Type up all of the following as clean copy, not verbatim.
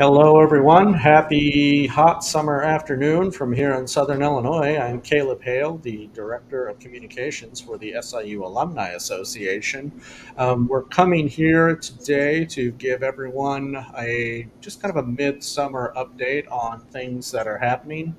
Hello, everyone. Happy hot summer afternoon from here in Southern Illinois. I'm Caleb Hale, the Director of Communications for the SIU Alumni Association. We're coming here today to give everyone a just kind of a midsummer update on things that are happening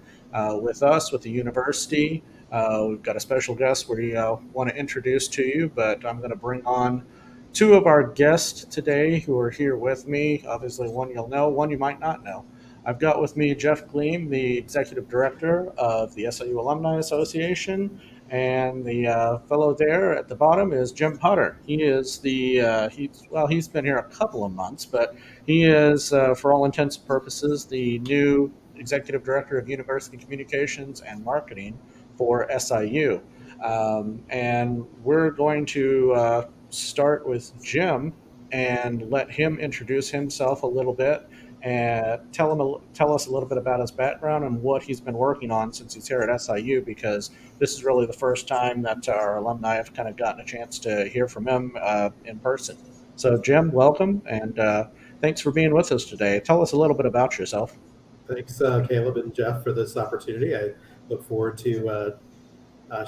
with us, with the university. We've got a special guest we want to introduce to you, but I'm going to bring on two of our guests today who are here with me. Obviously, one you'll know, one you might not know. I've got with me Jeff Gleim, the Executive Director of the SIU Alumni Association, and the fellow there at the bottom is Jim Potter. He is he's been here a couple of months, but he is, for all intents and purposes, the new Executive Director of University Communications and Marketing for SIU. And we're going to start with Jim and let him introduce himself a little bit and tell us a little bit about his background and what he's been working on since he's here at SIU, because this is really the first time that our alumni have kind of gotten a chance to hear from him in person. So Jim, welcome, and thanks for being with us today. Tell us a little bit about yourself. Thanks, Caleb and Jeff, for this opportunity. I look forward to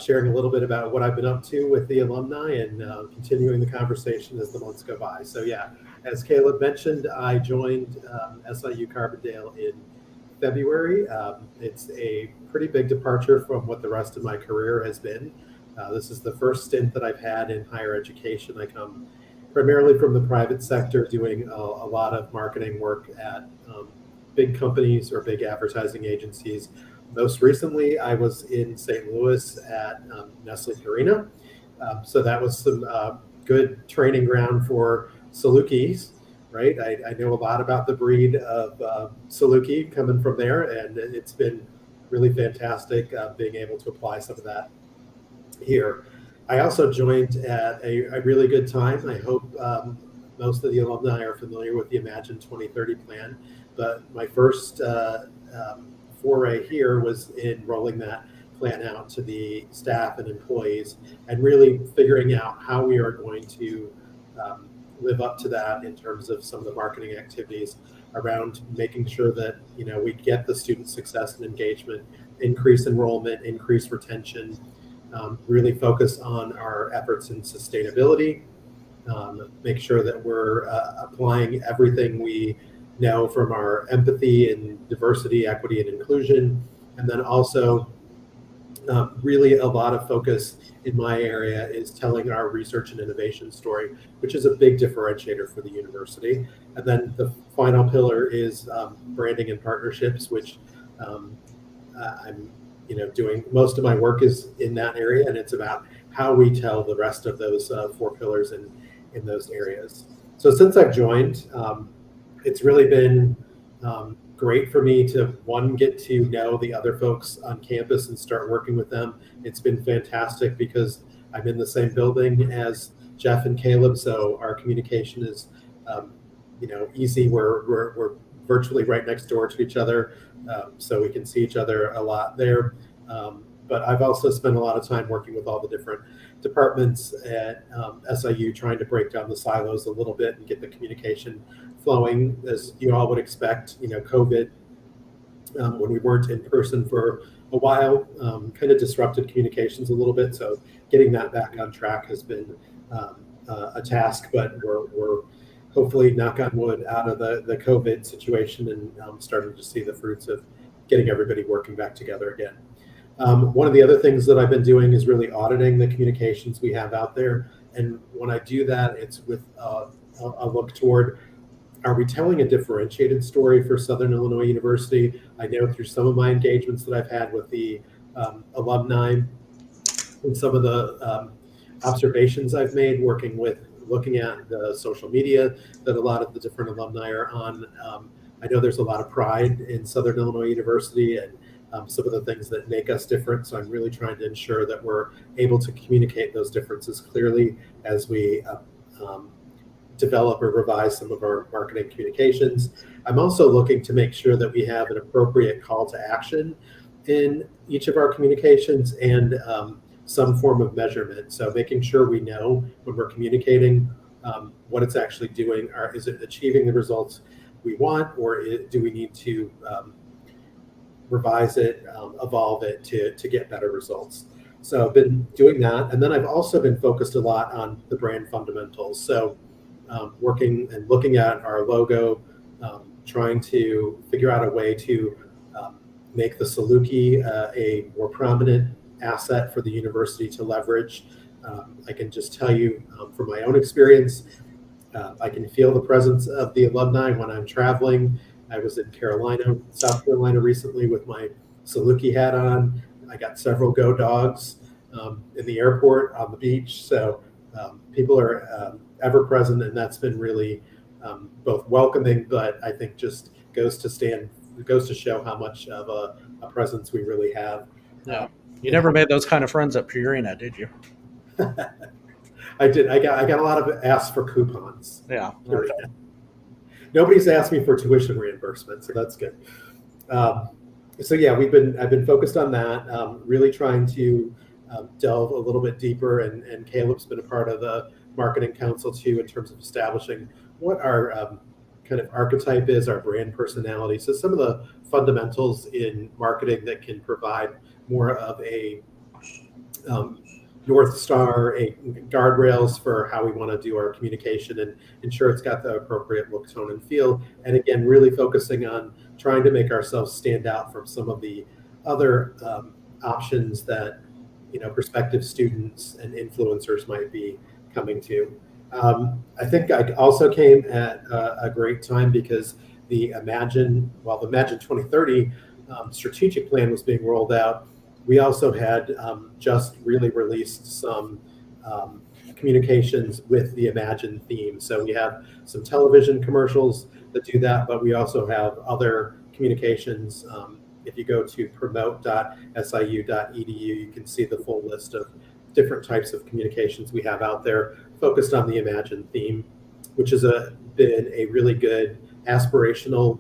sharing a little bit about what I've been up to with the alumni and continuing the conversation as the months go by. So yeah, as Caleb mentioned, I joined SIU Carbondale in February. It's a pretty big departure from what the rest of my career has been. This is the first stint that I've had in higher education. I come primarily from the private sector, doing a lot of marketing work at big companies or big advertising agencies. Most recently, I was in St. Louis at Nestle Purina. So that was some good training ground for Salukis, right? I know a lot about the breed of Saluki coming from there, and it's been really fantastic being able to apply some of that here. I also joined at a really good time. I hope most of the alumni are familiar with the Imagine 2030 plan, but my first foray here was in rolling that plan out to the staff and employees and really figuring out how we are going to live up to that in terms of some of the marketing activities around making sure that we get the student success and engagement, increase enrollment, increase retention, really focus on our efforts in sustainability, make sure that we're applying everything we know from our empathy and diversity, equity, and inclusion. And then also really a lot of focus in my area is telling our research and innovation story, which is a big differentiator for the university. And then the final pillar is branding and partnerships, which I'm doing most of my work is in that area, and it's about how we tell the rest of those four pillars in those areas. So since I've joined, it's really been great for me to, one, get to know the other folks on campus and start working with them. It's been fantastic because I'm in the same building as Jeff and Caleb, so our communication is easy. We're virtually right next door to each other, so we can see each other a lot there. But I've also spent a lot of time working with all the different departments at SIU, trying to break down the silos a little bit and get the communication flowing, as you all would expect. COVID, when we weren't in person for a while, kind of disrupted communications a little bit. So getting that back on track has been a task, but we're hopefully, knock on wood, out of the COVID situation and starting to see the fruits of getting everybody working back together again. One of the other things that I've been doing is really auditing the communications we have out there. And when I do that, it's with a look toward, are we telling a differentiated story for Southern Illinois University? I know through some of my engagements that I've had with the alumni and some of the observations I've made looking at the social media that a lot of the different alumni are on. I know there's a lot of pride in Southern Illinois University and some of the things that make us different. So I'm really trying to ensure that we're able to communicate those differences clearly as we develop or revise some of our marketing communications. I'm also looking to make sure that we have an appropriate call to action in each of our communications and some form of measurement. So making sure we know when we're communicating what it's actually doing. Is it achieving the results we want, or do we need to revise it, evolve it to get better results? So I've been doing that. And then I've also been focused a lot on the brand fundamentals. So working and looking at our logo, trying to figure out a way to make the Saluki a more prominent asset for the university to leverage. I can just tell you from my own experience, I can feel the presence of the alumni when I'm traveling. I was in South Carolina recently with my Saluki hat on. I got several go dogs in the airport, on the beach. So people are ever present, and that's been really both welcoming, but I think just goes to show how much of a presence we really have. Yeah. You never made those kind of friends at Purina, did you? I did. I got a lot of asks for coupons. Yeah. Okay. Nobody's asked me for tuition reimbursement, so that's good. So yeah, I've been focused on that, really trying to delve a little bit deeper, and Caleb's been a part of the marketing council too, in terms of establishing what our kind of archetype is, our brand personality. So some of the fundamentals in marketing that can provide more of a North Star, a guardrails for how we want to do our communication and ensure it's got the appropriate look, tone, and feel. And again, really focusing on trying to make ourselves stand out from some of the other options that prospective students and influencers might be coming to. I think I also came at a great time because the Imagine 2030 strategic plan was being rolled out. We also had just really released some communications with the Imagine theme. So we have some television commercials that do that, but we also have other communications. If you go to promote.siu.edu, you can see the full list of different types of communications we have out there focused on the Imagine theme, which has been a really good aspirational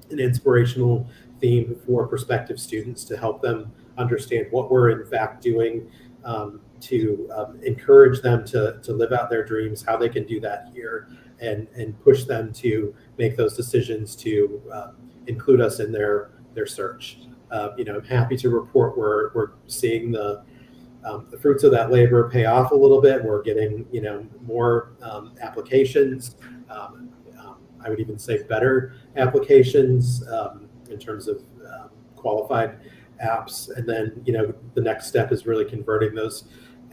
and inspirational theme for prospective students to help them understand what we're in fact doing, to encourage them to live out their dreams, how they can do that here, and push them to make those decisions to include us in their search. I'm happy to report we're seeing the fruits of that labor pay off a little bit. We're getting more applications. I would even say better applications in terms of qualified apps. And then, the next step is really converting those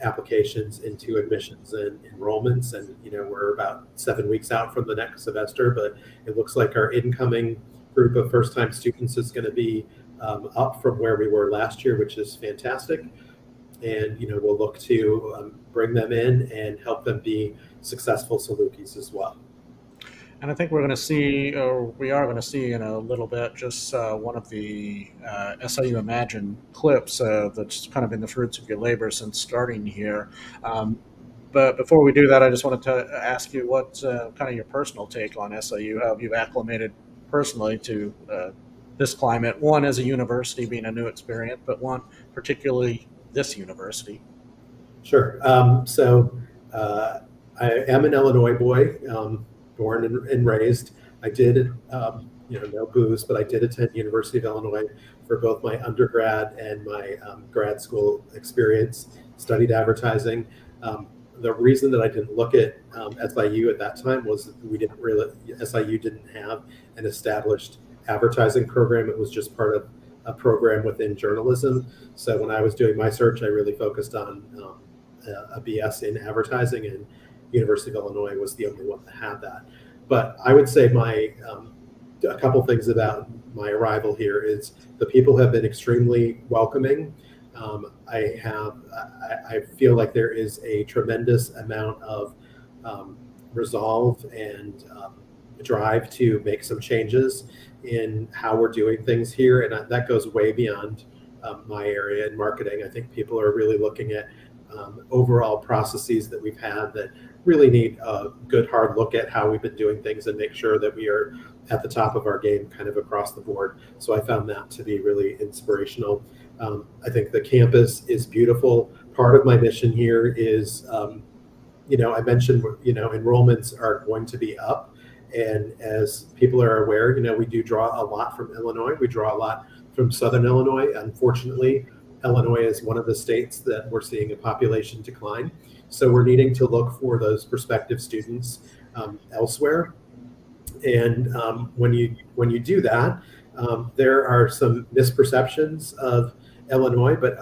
applications into admissions and enrollments. And, we're about 7 weeks out from the next semester, but it looks like our incoming group of first-time students is going to be up from where we were last year, which is fantastic. And, we'll look to bring them in and help them be successful Salukis as well. And I think we are going to see in a little bit just one of the SIU Imagine clips that's kind of been the fruits of your labor since starting here. But before we do that, I just wanted to ask you what's kind of your personal take on SIU, how have you acclimated personally to this climate, one as a university being a new experience, but one particularly this university? Sure. So I am an Illinois boy. Born and raised. I did, no booze, but I did attend University of Illinois for both my undergrad and my grad school experience, studied advertising. The reason that I didn't look at SIU at that time was SIU didn't have an established advertising program. It was just part of a program within journalism. So when I was doing my search, I really focused on a BS in advertising, and University of Illinois was the only one that had that. But I would say a couple things about my arrival here is the people have been extremely welcoming. I feel like there is a tremendous amount of resolve and drive to make some changes in how we're doing things here, and that goes way beyond my area in marketing. I think people are really looking at overall processes that we've had that really need a good hard look at how we've been doing things and make sure that we are at the top of our game kind of across the board. So I found that to be really inspirational. I think the campus is beautiful. Part of my mission here is, I mentioned, enrollments are going to be up, And as people are aware, we do draw a lot from Illinois. We draw a lot from Southern Illinois. Unfortunately, Illinois is one of the states that we're seeing a population decline. So we're needing to look for those prospective students elsewhere. And when you do that, there are some misperceptions of Illinois, but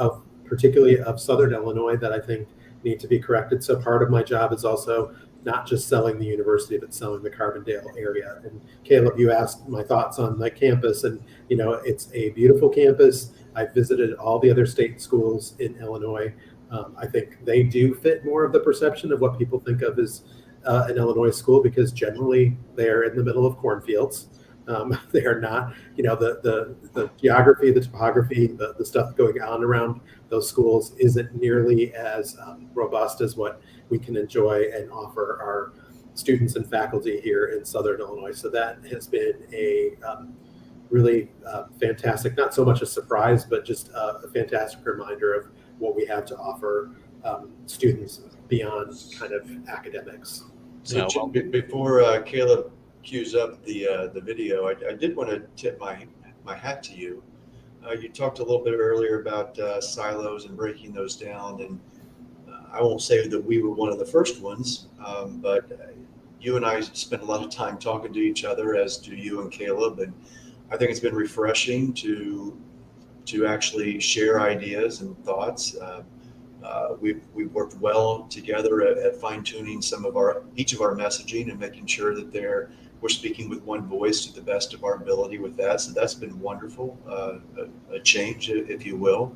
particularly of Southern Illinois, that I think need to be corrected. So part of my job is also not just selling the university, but selling the Carbondale area. And Caleb, you asked my thoughts on the campus, and it's a beautiful campus. I visited all the other state schools in Illinois. I think they do fit more of the perception of what people think of as an Illinois school, because generally they're in the middle of cornfields. They are not, the geography, the topography, the stuff going on around those schools isn't nearly as robust as what we can enjoy and offer our students and faculty here in Southern Illinois. So that has been a really fantastic, not so much a surprise, but just a fantastic reminder of what we have to offer students beyond kind of academics. So before Caleb cues up the video, I did want to tip my hat to you. You talked a little bit earlier about silos and breaking those down, and I won't say that we were one of the first ones, but you and I spent a lot of time talking to each other, as do you and Caleb, and I think it's been refreshing to actually share ideas and thoughts. We've worked well together at fine-tuning each of our messaging and making sure that we're speaking with one voice to the best of our ability with that. So that's been wonderful, a change, if you will.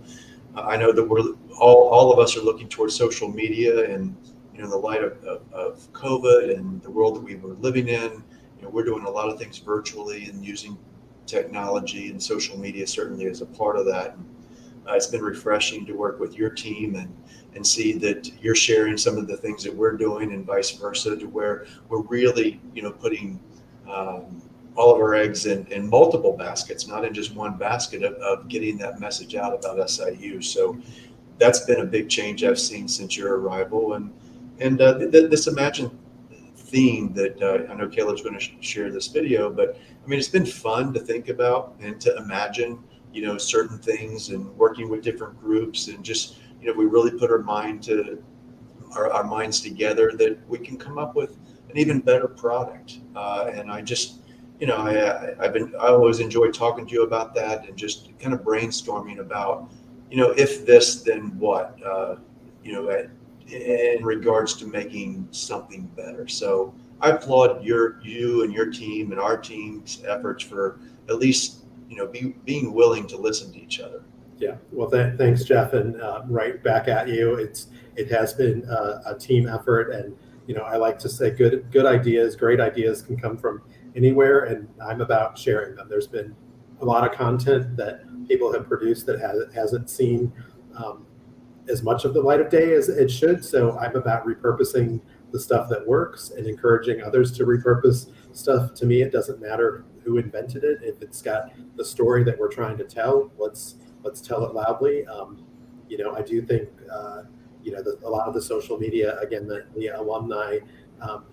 I know that we're all of us are looking towards social media, and in the light of COVID and the world that we were living in, we're doing a lot of things virtually and using technology, and social media certainly is a part of that. It's been refreshing to work with your team and see that you're sharing some of the things that we're doing, and vice versa, to where we're really putting all of our eggs in multiple baskets, not in just one basket, of getting that message out about SIU. So that's been a big change I've seen since your arrival, and this Imagine theme that I know Caleb's going to share this video, but I mean, it's been fun to think about and to imagine certain things, and working with different groups, and just we really put our minds together, that we can come up with an even better product. And I just I always enjoy talking to you about that, and just kind of brainstorming about if this, then what, in regards to making something better. So I applaud you and your team and our team's efforts for at least being willing to listen to each other. Yeah, well, thanks, Jeff, and right back at you. It has been a team effort, and I like to say good ideas, great ideas can come from anywhere, and I'm about sharing them. There's been a lot of content that people have produced that hasn't seen as much of the light of day as it should. So I'm about repurposing the stuff that works and encouraging others to repurpose stuff. To me, it doesn't matter who invented it. If it's got the story that we're trying to tell, let's tell it loudly. I do think a lot of the social media, again, that the alumni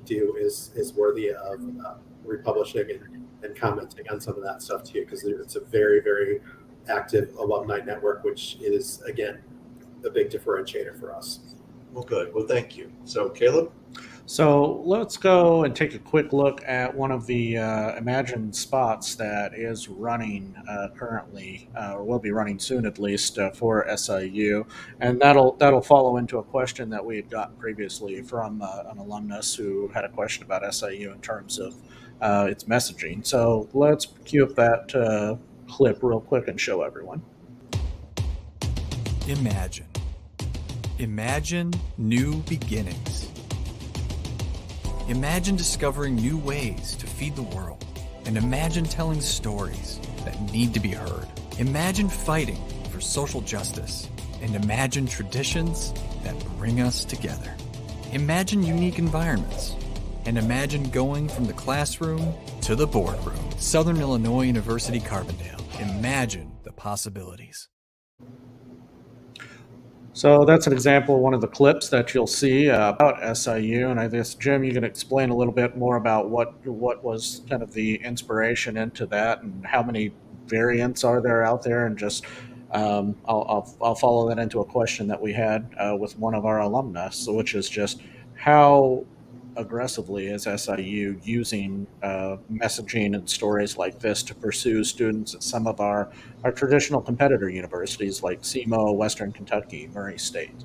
do is worthy of republishing and commenting on some of that stuff too, because it's a very, very active alumni network, which is, again, a big differentiator for us. Well, good. Well, thank you. So, Caleb? So let's go and take a quick look at one of the Imagine spots that is running currently, or will be running soon at least, for SIU, and that'll follow into a question that we had gotten previously from an alumnus who had a question about SIU in terms of its messaging. So let's cue up that clip real quick and show everyone. Imagine new beginnings. Imagine discovering new ways to feed the world, and imagine telling stories that need to be heard. Imagine fighting for social justice, and imagine traditions that bring us together. Imagine unique environments, and imagine going from the classroom to the boardroom. Southern Illinois University Carbondale. Imagine the possibilities. So that's an example of one of the clips that you'll see about SIU. And I guess, Jim, you can explain a little bit more about what was kind of the inspiration into that and how many variants are there out there. And just I'll follow that into a question that we had with one of our alumnus, which is just how aggressively is SIU using messaging and stories like this to pursue students at some of our traditional competitor universities like SEMO, Western Kentucky, Murray State.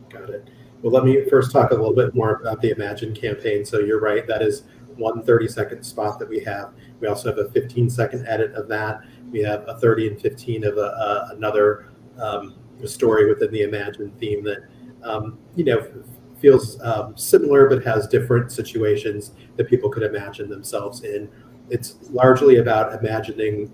Got it. Well, let me first talk a little bit more about the Imagine campaign. So you're right, that is one 30-second spot that we have. We also have a 15-second edit of that. We have a 30 and 15 of another story within the Imagine theme that, feels similar but has different situations that people could imagine themselves in. It's largely about imagining,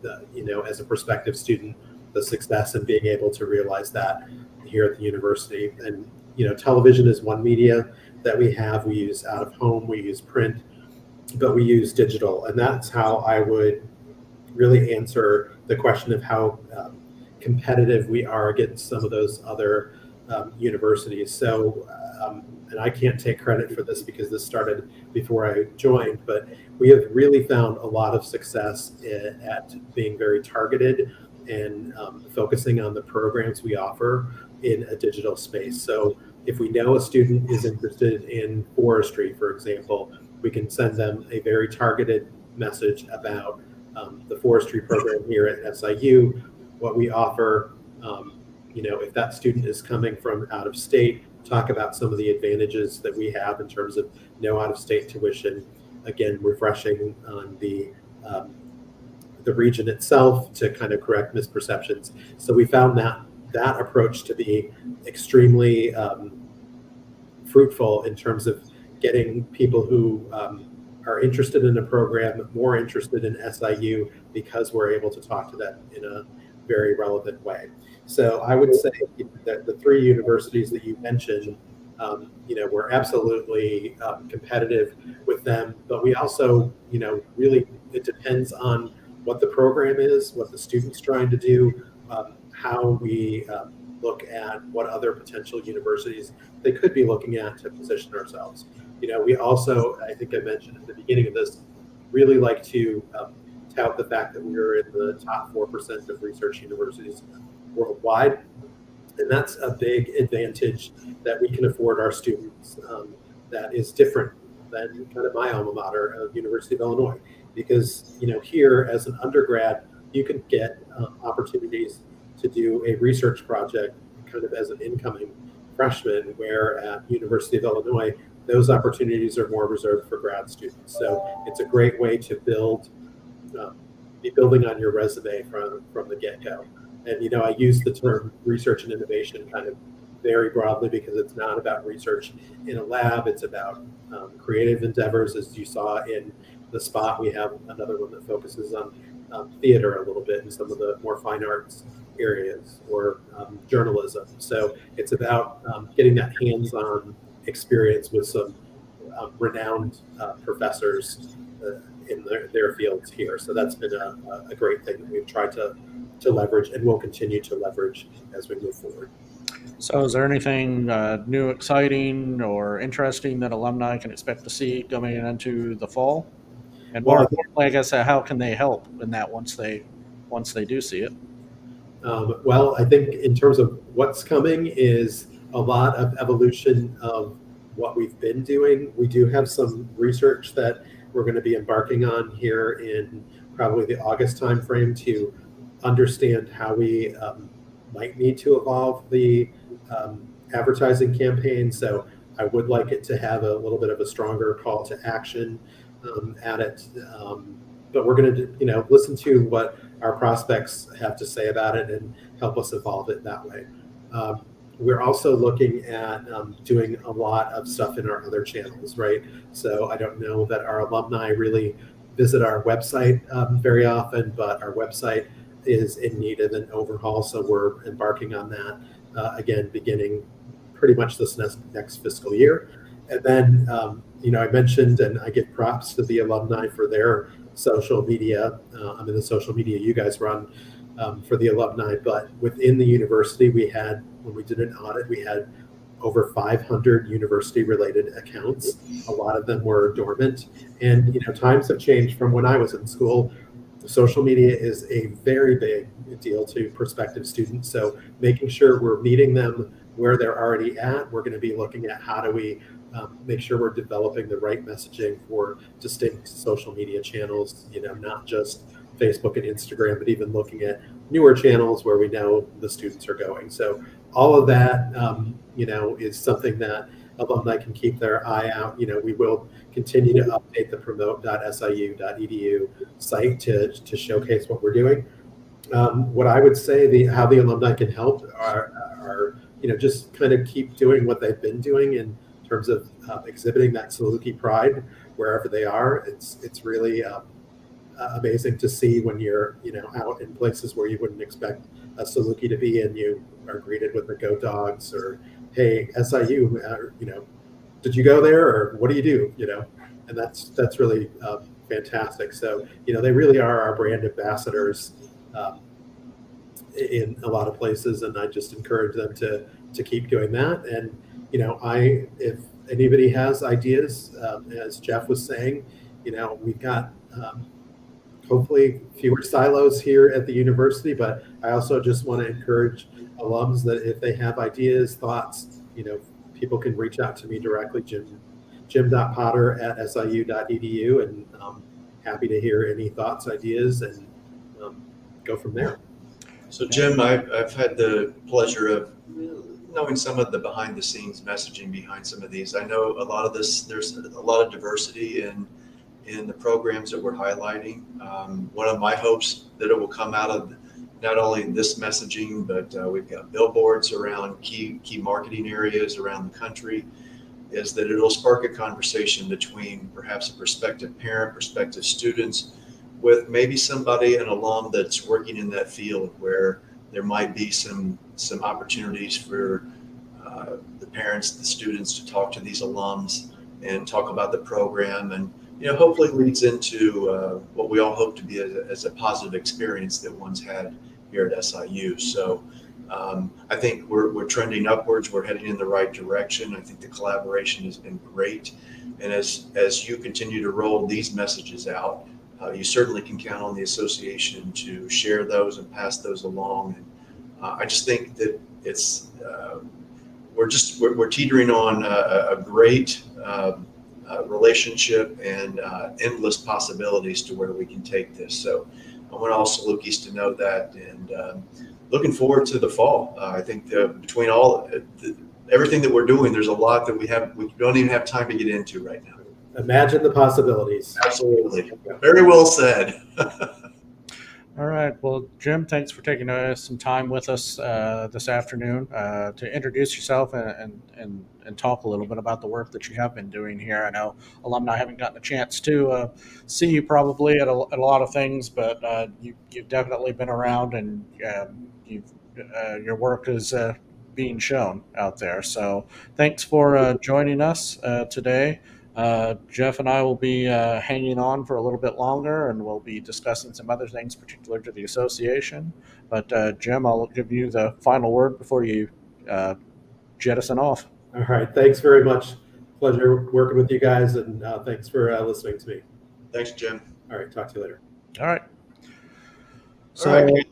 as a prospective student, the success and being able to realize that here at the university. And, television is one media that we have. We use out of home, we use print, but we use digital. And that's how I would really answer the question of how competitive we are against some of those other universities. So, and I can't take credit for this because this started before I joined, but we have really found a lot of success at being very targeted and focusing on the programs we offer in a digital space. So if we know a student is interested in forestry, for example, we can send them a very targeted message about the forestry program here at SIU, what we offer. If that student is coming from out of state, talk about some of the advantages that we have in terms of no out-of-state tuition. Again, refreshing on the region itself to kind of correct misperceptions. So we found that approach to be extremely fruitful in terms of getting people who are interested in a program more interested in SIU because we're able to talk to them in a very relevant way. So I would say that the three universities that you mentioned, we're absolutely competitive with them, but we also, really, it depends on what the program is, what the student's trying to do, how we look at what other potential universities they could be looking at to position ourselves. We also, I think I mentioned at the beginning of this, really like to tout the fact that we are in the top 4% of research universities worldwide. And that's a big advantage that we can afford our students that is different than kind of my alma mater of University of Illinois. Because, here as an undergrad, you can get opportunities to do a research project kind of as an incoming freshman, where at University of Illinois, those opportunities are more reserved for grad students. So it's a great way to be building on your resume from the get-go. And, I use the term research and innovation kind of very broadly because it's not about research in a lab. It's about creative endeavors. As you saw in the spot, we have another one that focuses on theater a little bit and some of the more fine arts areas, or journalism. So it's about getting that hands-on experience with some renowned professors in their fields here. So that's been a great thing that we've tried to leverage and will continue to leverage as we move forward. So is there anything new, exciting, or interesting that alumni can expect to see coming into the fall? And more importantly, I guess, how can they help in that once they do see it? Well, I think in terms of what's coming is a lot of evolution of what we've been doing. We do have some research that we're going to be embarking on here in probably the August timeframe to understand how we might need to evolve the advertising campaign. So I would like it to have a little bit of a stronger call to action at it. But we're going to, listen to what our prospects have to say about it and help us evolve it that way. We're also looking at doing a lot of stuff in our other channels, right? So I don't know that our alumni really visit our website very often, but our website is in need of an overhaul. So we're embarking on that again, beginning pretty much this next fiscal year. And then, I mentioned, and I give props to the alumni for their social media. I mean, the social media you guys run for the alumni. But within the university, when we did an audit, we had over 500 university-related accounts. A lot of them were dormant. And times have changed from when I was in school. Social media is a very big deal to prospective students. So making sure we're meeting them where they're already at, we're going to be looking at how do we make sure we're developing the right messaging for distinct social media channels, not just Facebook and Instagram, but even looking at newer channels where we know the students are going. So all of that, is something that alumni can keep their eye out. We will continue to update the promote.siu.edu site to showcase what we're doing. What I would say, how the alumni can help are just kind of keep doing what they've been doing in terms of exhibiting that Saluki pride wherever they are. It's really amazing to see when you're out in places where you wouldn't expect a Saluki to be, and you are greeted with the Go Dogs, or hey, SIU, did you go there, or what do you do? And that's really fantastic. So they really are our brand ambassadors in a lot of places, and I just encourage them to keep doing that. And if anybody has ideas, as Jeff was saying, we've got hopefully fewer silos here at the university, but I also just want to encourage alums that if they have ideas, thoughts, people can reach out to me directly, jim.potter@siu.edu, and I'm happy to hear any thoughts, ideas, and go from there. So Jim, I've had the pleasure of knowing some of the behind the scenes messaging behind some of these. I know a lot of this, there's a lot of diversity in the programs that we're highlighting. One of my hopes that it will come out of not only this messaging, but we've got billboards around key marketing areas around the country, is that it'll spark a conversation between perhaps a prospective parent, prospective students, with maybe somebody, an alum that's working in that field, where there might be some opportunities for the parents, the students to talk to these alums and talk about the program, and hopefully leads into what we all hope to be as a positive experience that one's had here at SIU. So I think we're trending upwards. We're heading in the right direction. I think the collaboration has been great. And as you continue to roll these messages out, you certainly can count on the association to share those and pass those along. And I just think that it's we're teetering on a great relationship and endless possibilities to where we can take this. So I want all Salukis to know that, and looking forward to the fall. I think between everything that we're doing, there's a lot that we don't even have time to get into right now. Imagine the possibilities. Absolutely. Very well said. All right. Well, Jim, thanks for taking some time with us this afternoon to introduce yourself and talk a little bit about the work that you have been doing here. I know alumni haven't gotten a chance to see you probably at a lot of things, but you've definitely been around, and your work is being shown out there. So thanks for joining us today. Jeff and I will be hanging on for a little bit longer, and we'll be discussing some other things particular to the association. But Jim, I'll give you the final word before you jettison off. All right. Thanks very much. Pleasure working with you guys, and thanks for listening to me. Thanks, Jim. All right. Talk to you later. All right. So, All right.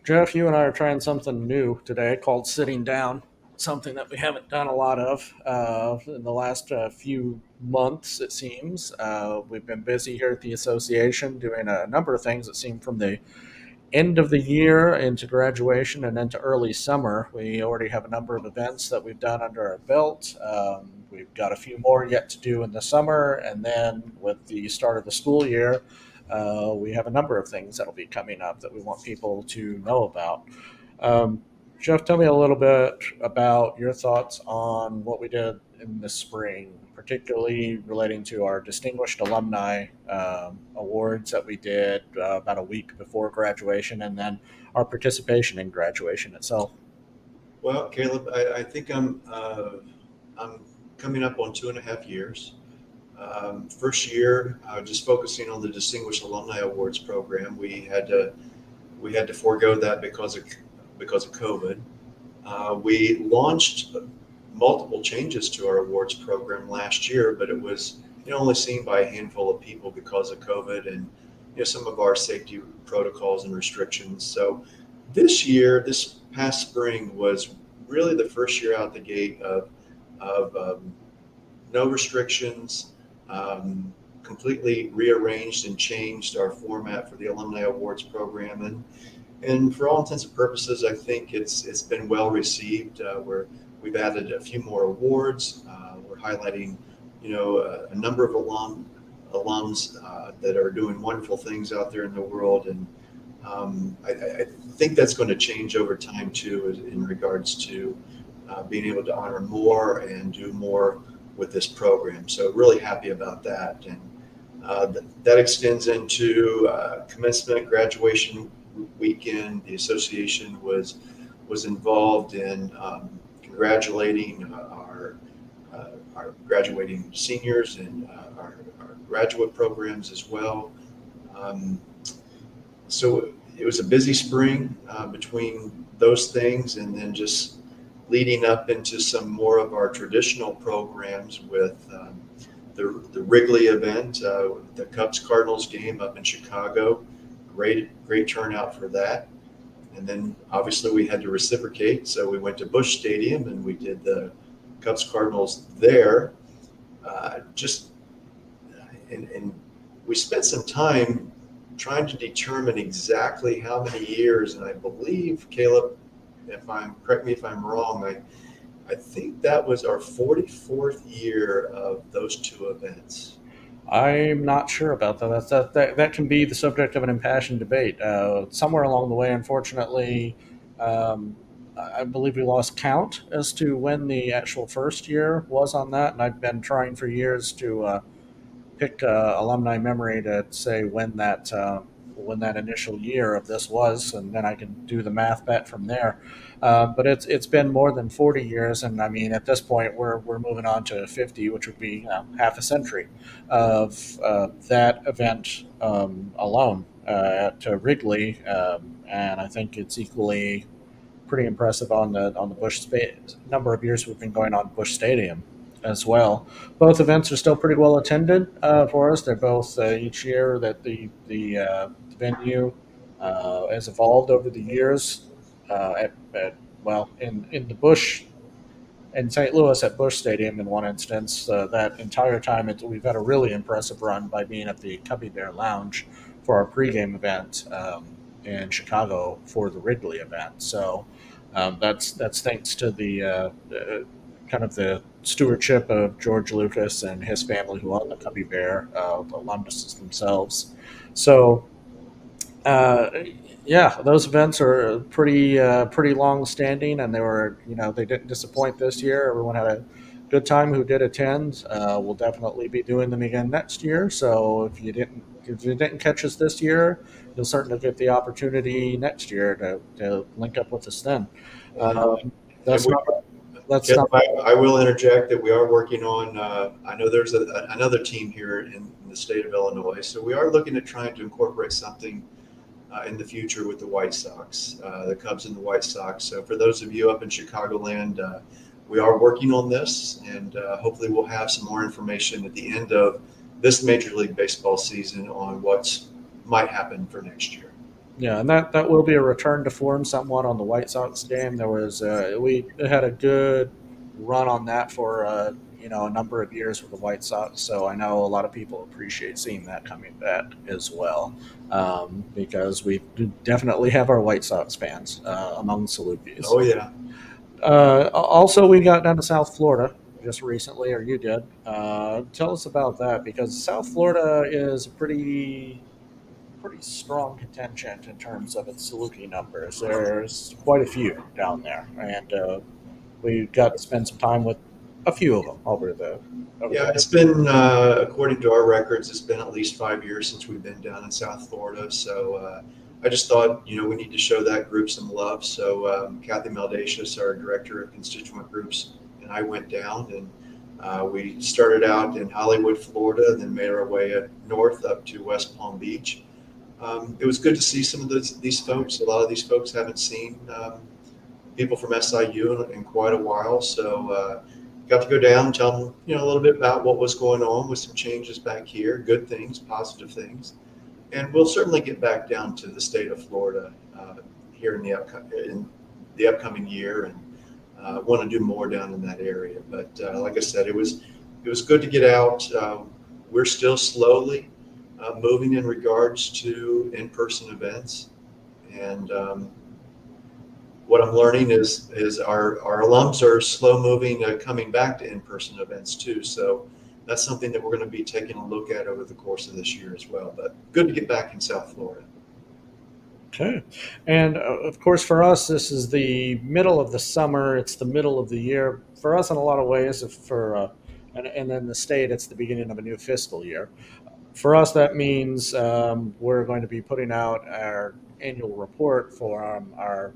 Jeff, you and I are trying something new today called sitting down, something that we haven't done a lot of in the last few months, it seems. We've been busy here at the association doing a number of things, it seemed, from the end of the year into graduation and into early summer. We already have a number of events that we've done under our belt. We've got a few more yet to do in the summer, and then with the start of the school year, we have a number of things that'll be coming up that we want people to know about. Jeff, tell me a little bit about your thoughts on what we did in the spring, particularly relating to our Distinguished Alumni Awards that we did about a week before graduation, and then our participation in graduation itself. Well, Caleb, I think I'm coming up on 2.5 years. First year, just focusing on the Distinguished Alumni Awards program, we we had to forego that because of COVID. We launched multiple changes to our awards program last year, but it was only seen by a handful of people because of COVID and some of our safety protocols and restrictions. So this year, this past spring, was really the first year out the gate of no restrictions, completely rearranged and changed our format for the Alumni Awards program. And for all intents and purposes, I think it's been well received. We've added a few more awards. We're highlighting, a number of alums that are doing wonderful things out there in the world. And I think that's going to change over time too, in regards to being able to honor more and do more with this program. So really happy about that. And that extends into commencement, graduation weekend. The association was involved in congratulating our graduating seniors and our graduate programs as well. So it was a busy spring between those things, and then just leading up into some more of our traditional programs with the Wrigley event, the Cubs-Cardinals game up in Chicago. Great turnout for that. And then obviously we had to reciprocate, so we went to Busch Stadium and we did the Cubs-Cardinals there. And we spent some time trying to determine exactly how many years, and I believe, Caleb, correct me if I'm wrong, I think that was our 44th year of those two events. I'm not sure about that. That can be the subject of an impassioned debate. Somewhere along the way, unfortunately, I believe we lost count as to when the actual first year was on that, and I've been trying for years to pick alumni memory to say when that initial year of this was, and then I can do the math bet from there. But it's been more than 40 years, and I mean at this point we're moving on to 50, which would be half a century of that event alone at Wrigley, and I think it's equally pretty impressive on the Busch number of years we've been going on Busch Stadium as well. Both events are still pretty well attended for us. They're both each year that the venue has evolved over the years. In the Busch in St. Louis at Busch Stadium, in one instance, that entire time we've had a really impressive run by being at the Cubby Bear Lounge for our pregame event in Chicago for the Wrigley event. So that's thanks to the kind of the stewardship of George Lucas and his family, who own the Cubby Bear, the alumnuses themselves. So, those events are pretty long standing, and they didn't disappoint this year. Everyone had a good time who did attend. We'll definitely be doing them again next year. So if you didn't catch us this year, you'll certainly get the opportunity next year to link up with us then. I will interject that we are working on, I know there's another team here in the state of Illinois, so we are looking at trying to incorporate something in the future with the White Sox, the Cubs and the White Sox. So for those of you up in Chicagoland, we are working on this, and hopefully we'll have some more information at the end of this Major League Baseball season on what might happen for next year. Yeah, and that will be a return to form somewhat on the White Sox game. There was we had a good run on that for a number of years with the White Sox, so I know a lot of people appreciate seeing that coming back as well, because we definitely have our White Sox fans among Salukis. Oh yeah. Also, we got down to South Florida just recently, or you did. Tell us about that, because South Florida is a pretty strong contingent in terms of its Saluki numbers. There's quite a few down there, and we got to spend some time with a few of them over there. It's been, according to our records, it's been at least 5 years since we've been down in South Florida. So I just thought, we need to show that group some love. So Kathy Meldacious, our director of constituent groups, and I went down, and we started out in Hollywood, Florida, and then made our way north up to West Palm Beach. It was good to see some of these folks. A lot of these folks haven't seen people from SIU in quite a while, so got to go down and tell them, a little bit about what was going on with some changes back here, good things, positive things, and we'll certainly get back down to the state of Florida here in the upcoming year, and want to do more down in that area. But like I said, it was good to get out. We're still slowly moving in regards to in-person events, and what I'm learning is our alums are slow moving, coming back to in-person events too. So that's something that we're going to be taking a look at over the course of this year as well. But good to get back in South Florida. Okay. And of course, for us, this is the middle of the summer. It's the middle of the year. For us, in a lot of ways, and then the state, it's the beginning of a new fiscal year. For us, that means we're going to be putting out our annual report for our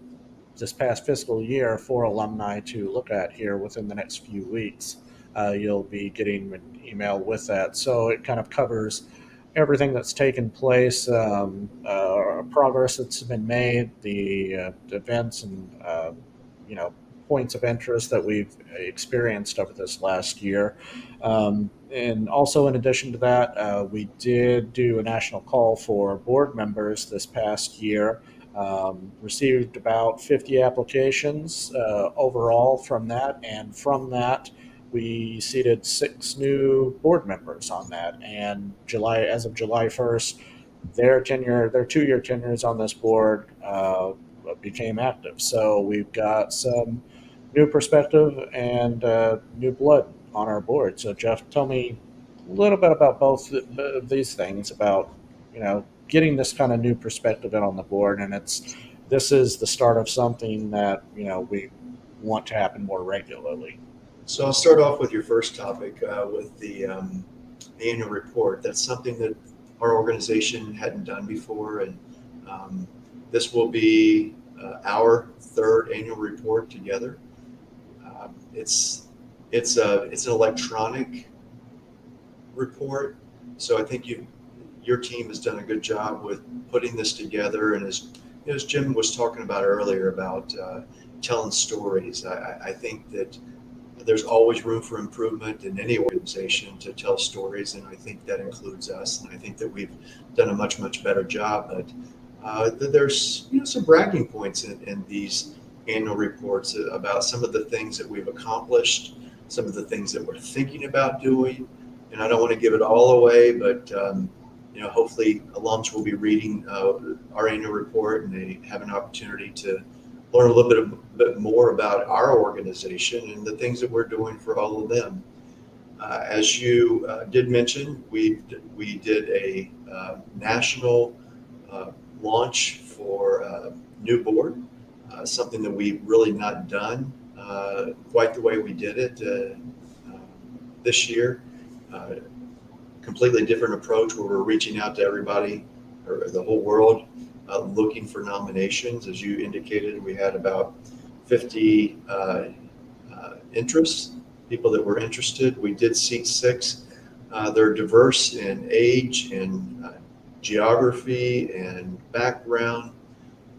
this past fiscal year for alumni to look at here within the next few weeks. You'll be getting an email with that. So it kind of covers everything that's taken place, progress that's been made, the events and points of interest that we've experienced over this last year. And also, in addition to that, we did do a national call for board members this past year. Received about 50 applications overall from that, and from that, we seated 6 new board members on that. And as of July 1st, their 2-year tenures on this board became active. So we've got some new perspective and new blood on our board. So Jeff, tell me a little bit about both of these things, about getting this kind of new perspective in on the board, and this is the start of something that we want to happen more regularly. So I'll start off with your first topic with the annual report. That's something that our organization hadn't done before, and this will be our 3rd annual report together. It's an electronic report, so I think your team has done a good job with putting this together. And as Jim was talking about earlier about telling stories, I think that there's always room for improvement in any organization to tell stories, and I think that includes us. And I think that we've done a much, much better job. But there's some bragging points in these annual reports about some of the things that we've accomplished, some of the things that we're thinking about doing. And I don't want to give it all away, but hopefully alums will be reading our annual report, and they have an opportunity to learn a little bit more about our organization and the things that we're doing for all of them. As you did mention, we did a national launch for a new board, something that we've really not done quite the way we did it this year. Completely different approach, where we're reaching out to everybody, or the whole world, looking for nominations. As you indicated, we had about 50 interests, people that were interested. We did seat 6. They're diverse in age and geography and background.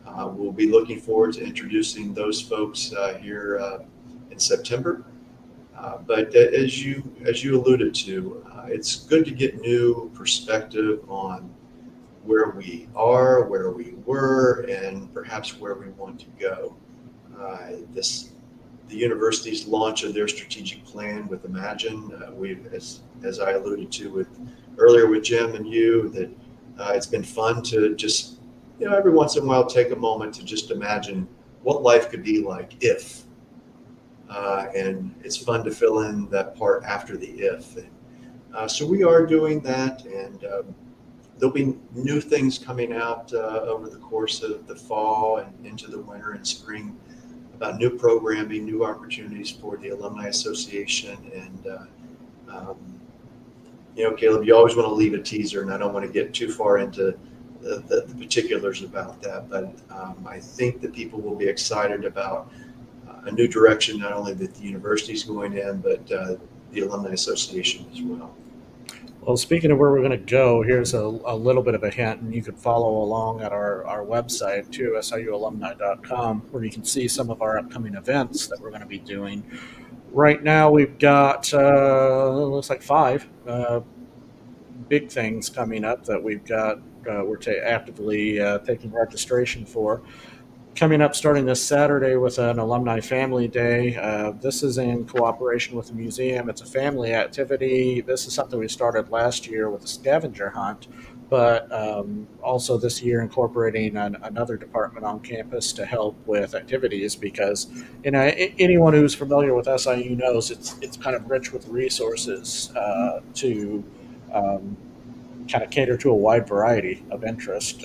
We'll be looking forward to introducing those folks here in September. But as you alluded to, it's good to get new perspective on where we are, where we were, and perhaps where we want to go. The university's launch of their strategic plan with Imagine, as I alluded to earlier with Jim and you, that it's been fun to just every once in a while take a moment to just imagine what life could be like if. And it's fun to fill in that part after the if. So we are doing that, and there'll be new things coming out over the course of the fall and into the winter and spring about new programming, new opportunities for the Alumni Association. And, Caleb, you always want to leave a teaser, and I don't want to get too far into the particulars about that, but I think that people will be excited about a new direction, not only that the university is going in, but the Alumni Association as well. Well, speaking of where we're going to go, here's a little bit of a hint, and you can follow along at our website too, siualumni.com, where you can see some of our upcoming events that we're going to be doing. Right now, we've got looks like 5 big things coming up that we've got. We're actively taking registration for. Coming up starting this Saturday with an Alumni Family Day. This is in cooperation with the museum. It's a family activity. This is something we started last year with a scavenger hunt, but also this year incorporating another department on campus to help with activities because anyone who's familiar with SIU knows it's kind of rich with resources to kind of cater to a wide variety of interest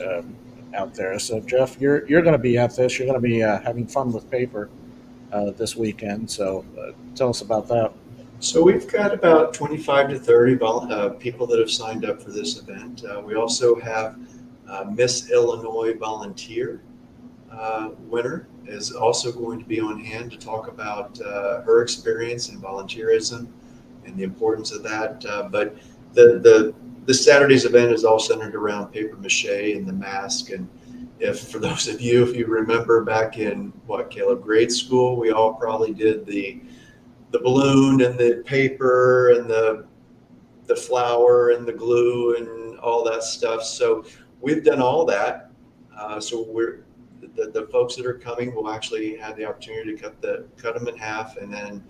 out there. So, Jeff, you're going to be at this. You're going to be having fun with paper this weekend. So, tell us about that. So we've got about 25 to 30 people that have signed up for this event. We also have Miss Illinois Volunteer winner is also going to be on hand to talk about her experience in volunteerism and the importance of that. But the Saturday's event is all centered around paper mache and the mask. And for those of you, if you remember back in Caleb, grade school, we all probably did the balloon and the paper and the flour and the glue and all that stuff. So we've done all that. So the folks that are coming will actually have the opportunity to cut them in half and then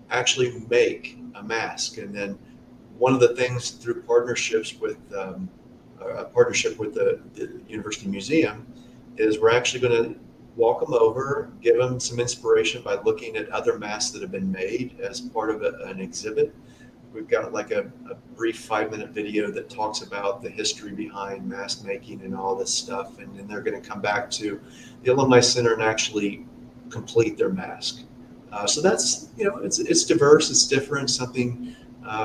actually make a mask. And then one of the things through partnerships with a partnership with the University Museum is we're actually going to walk them over, give them some inspiration by looking at other masks that have been made as part of an exhibit. We've got like a brief 5-minute video that talks about the history behind mask making and all this stuff. And then they're going to come back to the Alumni Center and actually complete their mask. So that's, it's diverse, it's different, something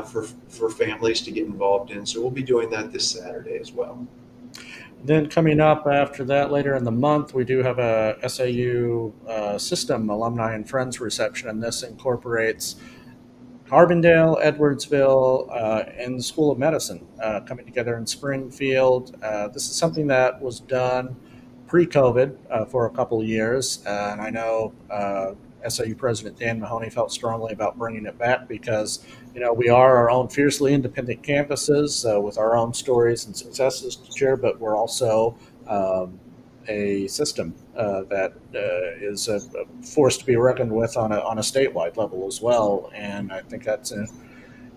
for families to get involved in. So we'll be doing that this Saturday as well. Then coming up after that, later in the month, we do have a SIU System Alumni and Friends reception, and this incorporates Carbondale, Edwardsville, and the School of Medicine coming together in Springfield. This is something that was done pre-COVID for a couple of years, and I know SIU President Dan Mahoney felt strongly about bringing it back because we are our own fiercely independent campuses with our own stories and successes to share, but we're also a system that is a force to be reckoned with on a statewide level as well. And I think that's an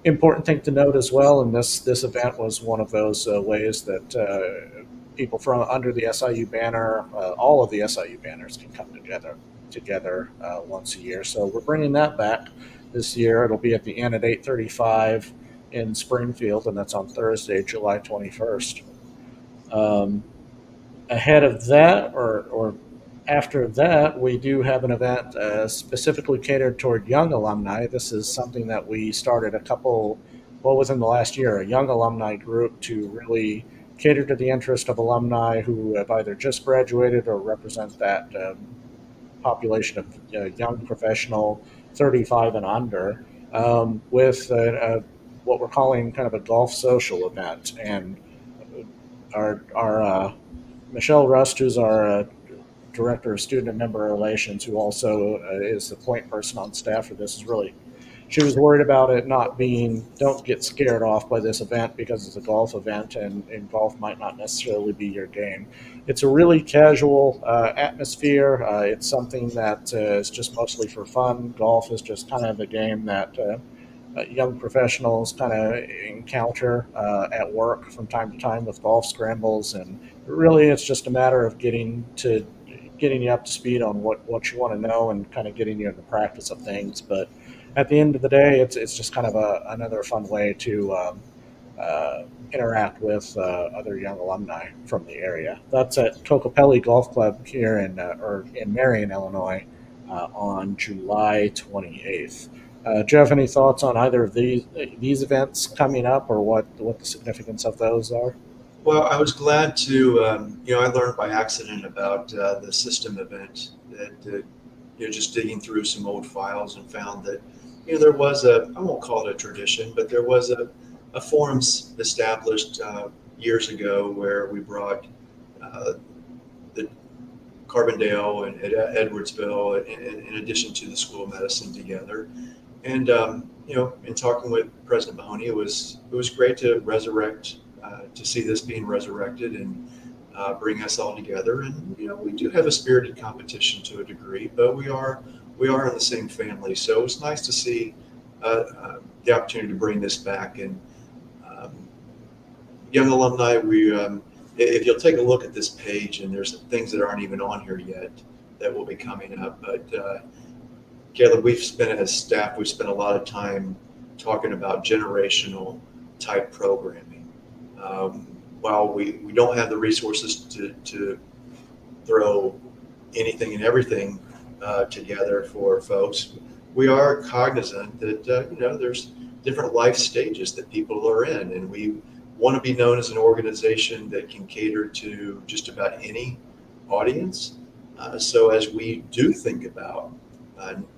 important thing to note as well. And this event was one of those ways that people from under the SIU banner, all of the SIU banners can come together once a year. So we're bringing that back this year. It'll be at the Inn at 8:35 in Springfield, and that's on Thursday, July 21st. Ahead of that, or after that, we do have an event specifically catered toward young alumni. This is something that we started within the last year, a young alumni group to really cater to the interest of alumni who have either just graduated or represent that population of young professional 35 and under, with what we're calling kind of a golf social event. And our Michelle Rust, who's our director of student and member relations, who also is the point person on staff for this, she was worried about it don't get scared off by this event because it's a golf event and golf might not necessarily be your game. It's a really casual atmosphere. It's something that is just mostly for fun. Golf is just kind of a game that young professionals kind of encounter at work from time to time with golf scrambles. And really it's just a matter of getting you up to speed on what you want to know and kind of getting you in the practice of things. But at the end of the day, it's just kind of another fun way to interact with other young alumni from the area. That's at Tocopelli Golf Club here in Marion, Illinois, on July 28th. Do you have any thoughts on either of these events coming up, or what the significance of those are? Well, I was glad to, I learned by accident about the system event that, just digging through some old files and found that, there was I won't call it a tradition, but there was a a forums established years ago where we brought the Carbondale and Edwardsville, in addition to the School of Medicine, together. And in talking with President Mahoney, it was great to resurrect, to see this being resurrected and bring us all together. And we do have a spirited competition to a degree, but we are in the same family. So it's nice to see the opportunity to bring this back. And young alumni, if you'll take a look at this page, and there's things that aren't even on here yet that will be coming up. But Caleb, as staff, we've spent a lot of time talking about generational type programming. While we don't have the resources to throw anything and everything together for folks, we are cognizant that there's different life stages that people are in, and we want to be known as an organization that can cater to just about any audience. So as we do think about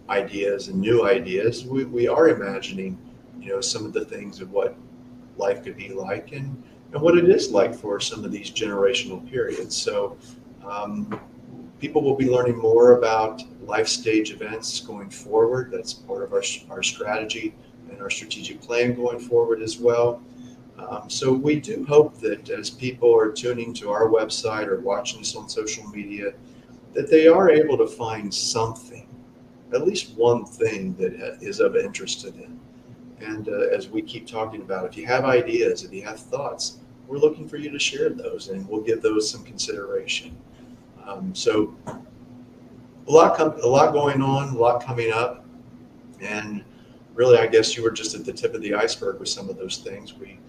ideas and new ideas, we are imagining some of the things of what life could be like and what it is like for some of these generational periods. So people will be learning more about life stage events going forward. That's part of our strategy and our strategic plan going forward as well. So we do hope that as people are tuning to our website or watching us on social media, that they are able to find something, at least one thing that is of interest to them. And as we keep talking about, if you have ideas, if you have thoughts, we're looking for you to share those, and we'll give those some consideration. So a lot going on, a lot coming up, and really, I guess you were just at the tip of the iceberg with some of those things. We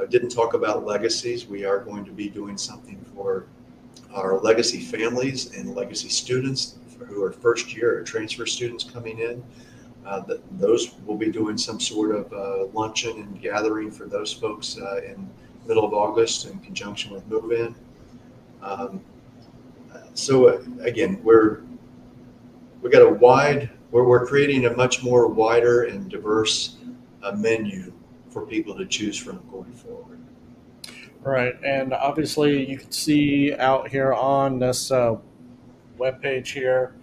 didn't talk about legacies. We are going to be doing something for our legacy families and legacy students who are first year or transfer students coming in. Those will be doing some sort of luncheon and gathering for those folks in middle of August in conjunction with move-in. So again, we're creating a much more wider and diverse menu for people to choose from going forward. Right, and obviously you can see out here on this webpage here,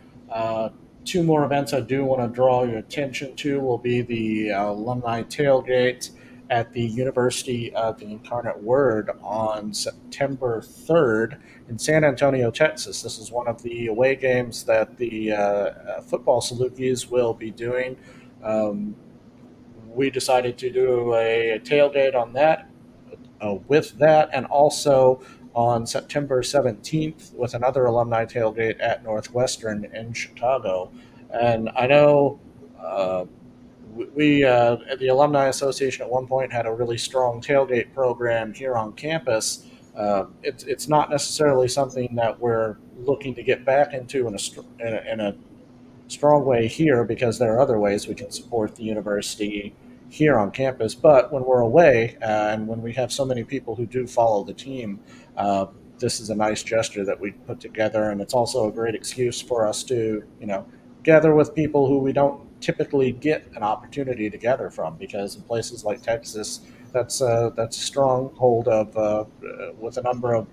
two more events I do want to draw your attention to will be the Alumni Tailgate at the University of the Incarnate Word on September 3rd in San Antonio, Texas. This is one of the away games that the football Salukis will be doing. We decided to do a tailgate on that, with that, and also on September 17th with another alumni tailgate at Northwestern in Chicago. And I know we at the Alumni Association at one point had a really strong tailgate program here on campus. It's not necessarily something that we're looking to get back into in a strong way here, because there are other ways we can support the university here on campus. But when we're away and when we have so many people who do follow the team, this is a nice gesture that we put together, and it's also a great excuse for us to gather with people who we don't typically get an opportunity to gather from, because in places like Texas, that's a stronghold of with a number of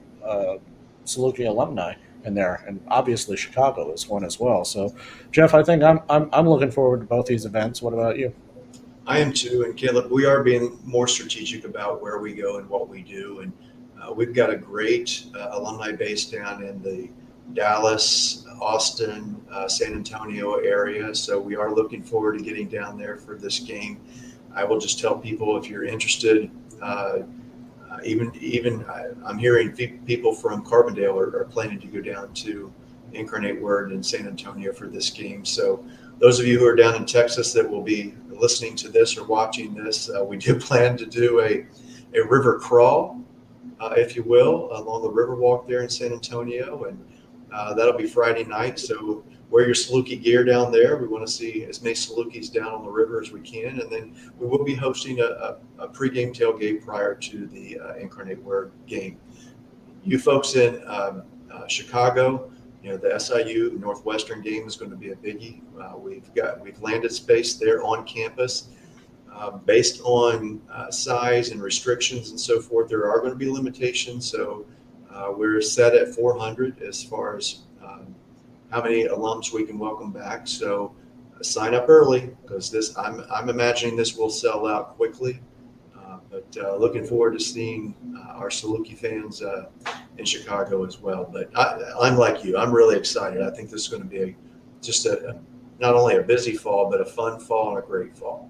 Saluki alumni in there, and obviously Chicago is one as well. So, Jeff, I think I'm looking forward to both these events. What about you? I am too, and Caleb, we are being more strategic about where we go and what we do, and we've got a great alumni base down in the Dallas, Austin, San Antonio area, so we are looking forward to getting down there for this game. I will just tell people, if you're interested, even I'm hearing people from Carbondale are planning to go down to Incarnate Word in San Antonio for this game. So those of you who are down in Texas that will be listening to this or watching this, we do plan to do a river crawl, if you will, along the river walk there in San Antonio, and that'll be Friday night. So wear your Saluki gear down there. We want to see as many Salukis down on the river as we can, and then we will be hosting a pregame tailgate prior to the Incarnate Word game. You folks in Chicago, the SIU Northwestern game is going to be a biggie. We've landed space there on campus. Based on size and restrictions and so forth, there are going to be limitations. So we're set at 400 as far as how many alums we can welcome back. So sign up early, because I'm imagining this will sell out quickly. But looking forward to seeing our Salukis fans in Chicago as well. But I'm like you, I'm really excited. I think this is going to be not only a busy fall, but a fun fall and a great fall.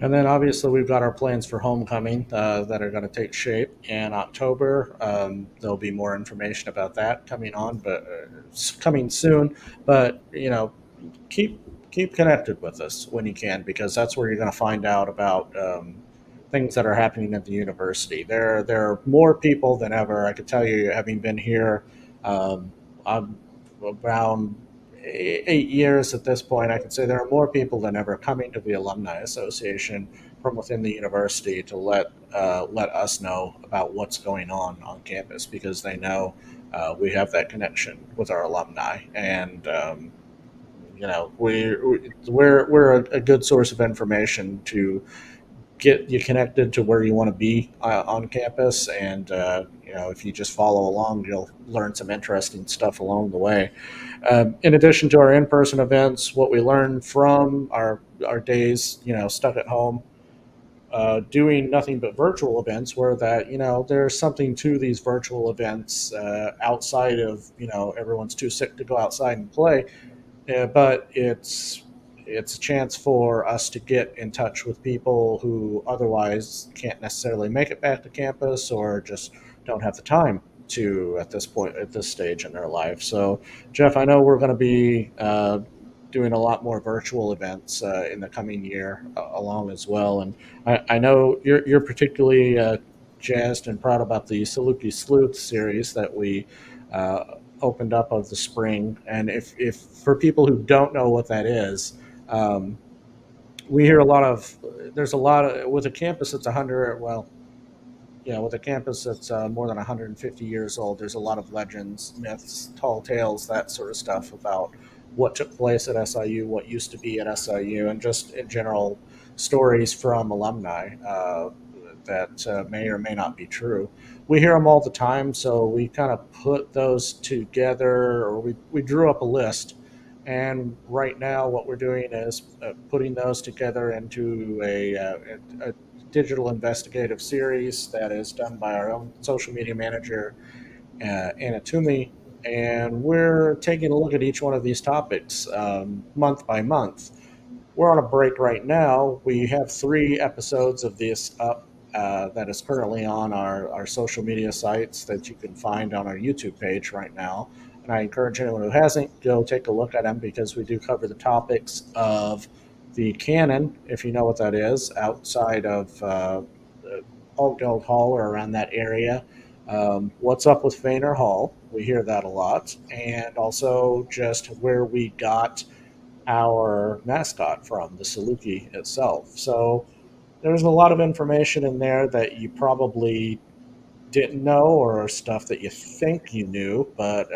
And then obviously we've got our plans for homecoming that are going to take shape in October. There'll be more information about that coming on, but coming soon. But keep connected with us when you can, because that's where you're going to find out about things that are happening at the university. There are more people than ever. I can tell you, having been here, I'm around 8 years at this point, I can say there are more people than ever coming to the Alumni Association from within the university to let us know about what's going on campus, because they know we have that connection with our alumni, and we're a good source of information to get you connected to where you want to be on campus. And if you just follow along, you'll learn some interesting stuff along the way. In addition to our in-person events, what we learned from our days stuck at home doing nothing but virtual events, were that there's something to these virtual events outside of everyone's too sick to go outside and play. But it's a chance for us to get in touch with people who otherwise can't necessarily make it back to campus, or just don't have the time to at this stage in their life. So, Jeff, I know we're going to be doing a lot more virtual events in the coming year along as well. And I know you're particularly jazzed and proud about the Salukis Sleuth series that we opened up of the spring. And if for people who don't know what that is, we hear there's a lot of, with a campus that's with a campus that's more than 150 years old, there's a lot of legends, myths, tall tales, that sort of stuff about what took place at SIU, what used to be at SIU, and just in general stories from alumni that may or may not be true. We hear them all the time, so we kind of put those together, or we drew up a list. And right now, what we're doing is putting those together into a digital investigative series that is done by our own social media manager, Anna Toomey. And we're taking a look at each one of these topics month by month. We're on a break right now. We have 3 episodes of this up that is currently on our social media sites that you can find on our YouTube page right now. And I encourage anyone who hasn't, go take a look at them, because we do cover the topics of the canon, if you know what that is, outside of Oakdale Hall or around that area. What's up with Vayner Hall? We hear that a lot. And also just where we got our mascot from, the Saluki itself. So there's a lot of information in there that you probably didn't know, or stuff that you think you knew, but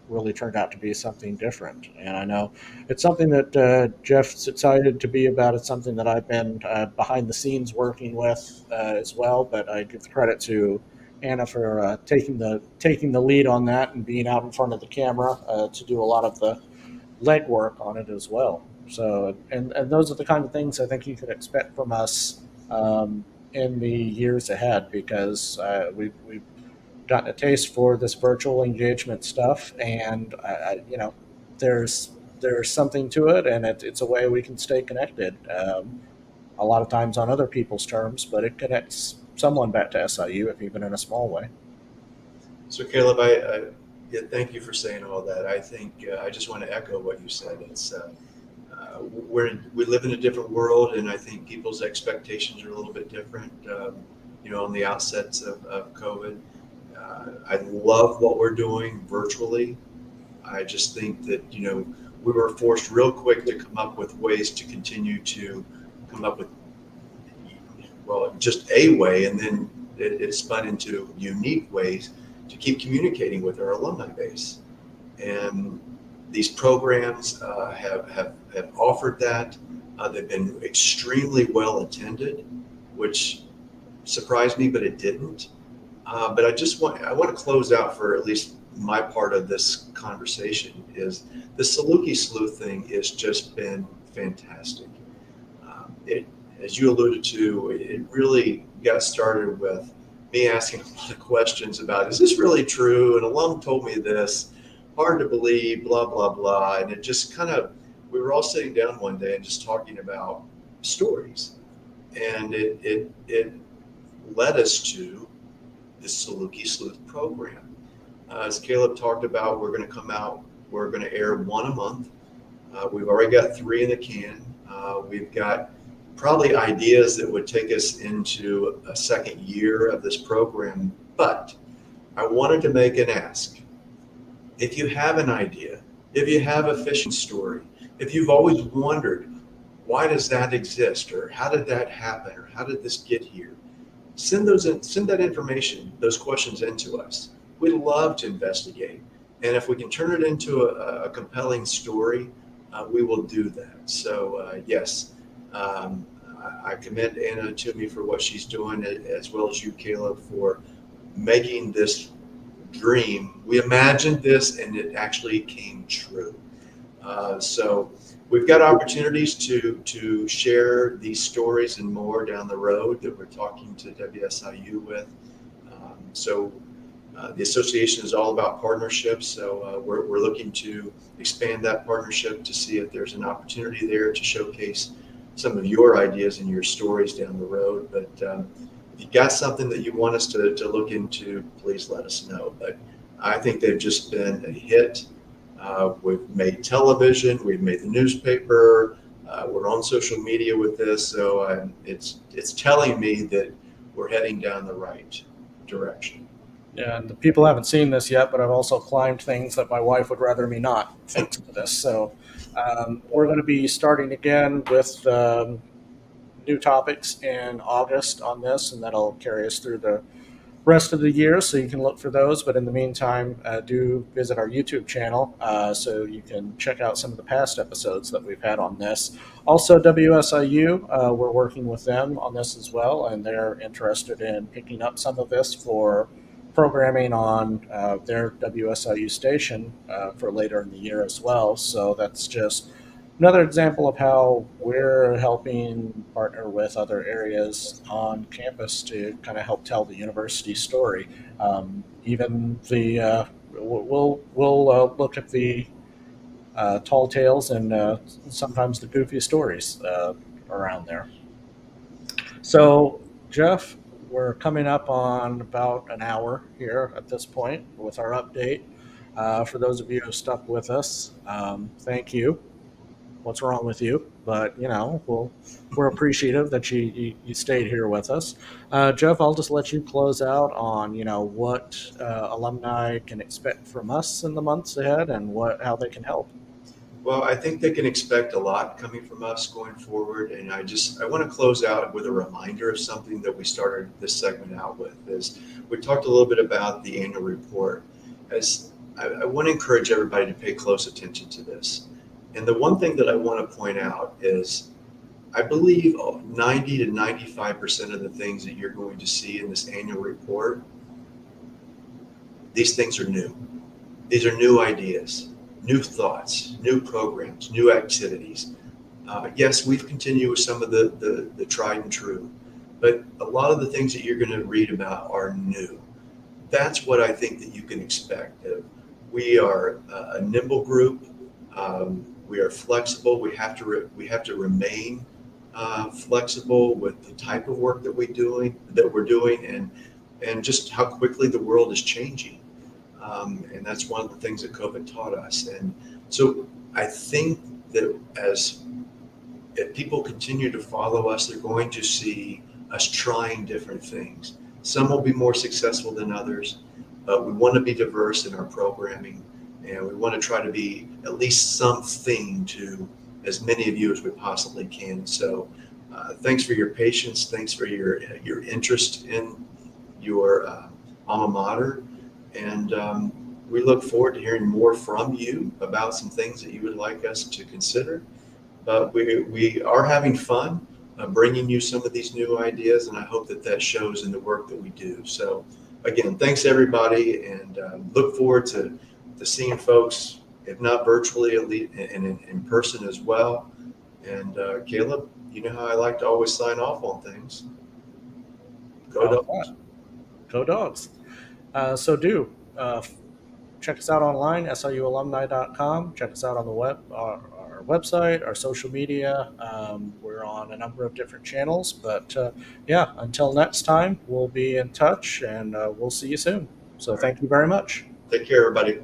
really turned out to be something different. And I know it's something that Jeff's excited to be about. It's something that I've been behind the scenes working with as well, but I give the credit to Anna for taking the lead on that and being out in front of the camera to do a lot of the legwork on it as well. So, and those are the kind of things I think you could expect from us in the years ahead, because we've gotten a taste for this virtual engagement stuff, and there's something to it, and it's a way we can stay connected. A lot of times on other people's terms, but it connects someone back to SIU, if even in a small way. So Caleb, thank you for saying all that. I think I just want to echo what you said. It's we live in a different world, and I think people's expectations are a little bit different. On the outsets of COVID, I love what we're doing virtually. I just think that we were forced real quick to come up with ways to continue to come up with just a way, and then it spun into unique ways to keep communicating with our alumni base. And these programs have offered that. They've been extremely well attended, which surprised me, but it didn't. But I want to close out for at least my part of this conversation is the Salukis sleuth thing has just been fantastic. As you alluded to, it really got started with me asking a lot of questions about, is this really true? An alum told me this, hard to believe, blah, blah, blah. And it just kind of, we were all sitting down one day and just talking about stories. And it led us to the Salukis Sleuth program. As Caleb talked about, we're going to come out, we're going to air one a month. We've already got 3 in the can. We've got probably ideas that would take us into a second year of this program. But I wanted to make an ask. If you have an idea, if you have a fishing story, if you've always wondered, why does that exist? Or how did that happen? Or how did this get here? Send that information, those questions into us. We'd love to investigate. And if we can turn it into a compelling story, we will do that. So yes, I commend Anna Toomey for what she's doing, as well as you, Caleb, for making this dream. We imagined this and it actually came true. So we've got opportunities to share these stories and more down the road that we're talking to WSIU with. The association is all about partnerships, so we're looking to expand that partnership to see if there's an opportunity there to showcase some of your ideas and your stories down the road. But if you got something that you want us to look into, please let us know. But I think they've just been a hit. We've made television, we've made the newspaper, we're on social media with this, so it's telling me that we're heading down the right direction. Yeah, and the people haven't seen this yet, but I've also climbed things that my wife would rather me not thanks to this. So we're going to be starting again with new topics in August on this, and that'll carry us through the rest of the year, so you can look for those. But in the meantime, do visit our YouTube channel so you can check out some of the past episodes that we've had on this. Also, WSIU, we're working with them on this as well, and they're interested in picking up some of this for programming on their WSIU station for later in the year as well. So that's just another example of how we're helping partner with other areas on campus to kind of help tell the university story. Even the we'll look at the tall tales and sometimes the goofy stories around there. So, Jeff, we're coming up on about an hour here at this point with our update. For those of you who stuck with us, thank you. What's wrong with you? But we're appreciative that you stayed here with us. Jeff, I'll just let you close out on what alumni can expect from us in the months ahead and how they can help. Well, I think they can expect a lot coming from us going forward, and I want to close out with a reminder of something that we started this segment out with. Is we talked a little bit about the annual report. As I want to encourage everybody to pay close attention to this. And the one thing that I want to point out is I believe 90 to 95% of the things that you're going to see in this annual report, these things are new. These are new ideas, new thoughts, new programs, new activities. Yes, we've continued with some of the tried and true, but a lot of the things that you're going to read about are new. That's what I think that you can expect. We are a nimble group. We are flexible. We have to remain flexible with the type of work that we're doing, and just how quickly the world is changing. And that's one of the things that COVID taught us. And so I think that if people continue to follow us, they're going to see us trying different things. Some will be more successful than others, but we want to be diverse in our programming. And we want to try to be at least something to as many of you as we possibly can. So thanks for your patience. Thanks for your interest in your alma mater. And we look forward to hearing more from you about some things that you would like us to consider. but we are having fun bringing you some of these new ideas, and I hope that shows in the work that we do. So again, thanks everybody, and look forward to seeing folks, if not virtually, at least in person as well. And Caleb, you know how I like to always sign off on things. Go Dogs. Go Dogs. Check us out online, siualumni.com. Check us out on the web, our website, our social media. We're on a number of different channels. But until next time, we'll be in touch, and we'll see you soon. So thank you very much. Take care, everybody.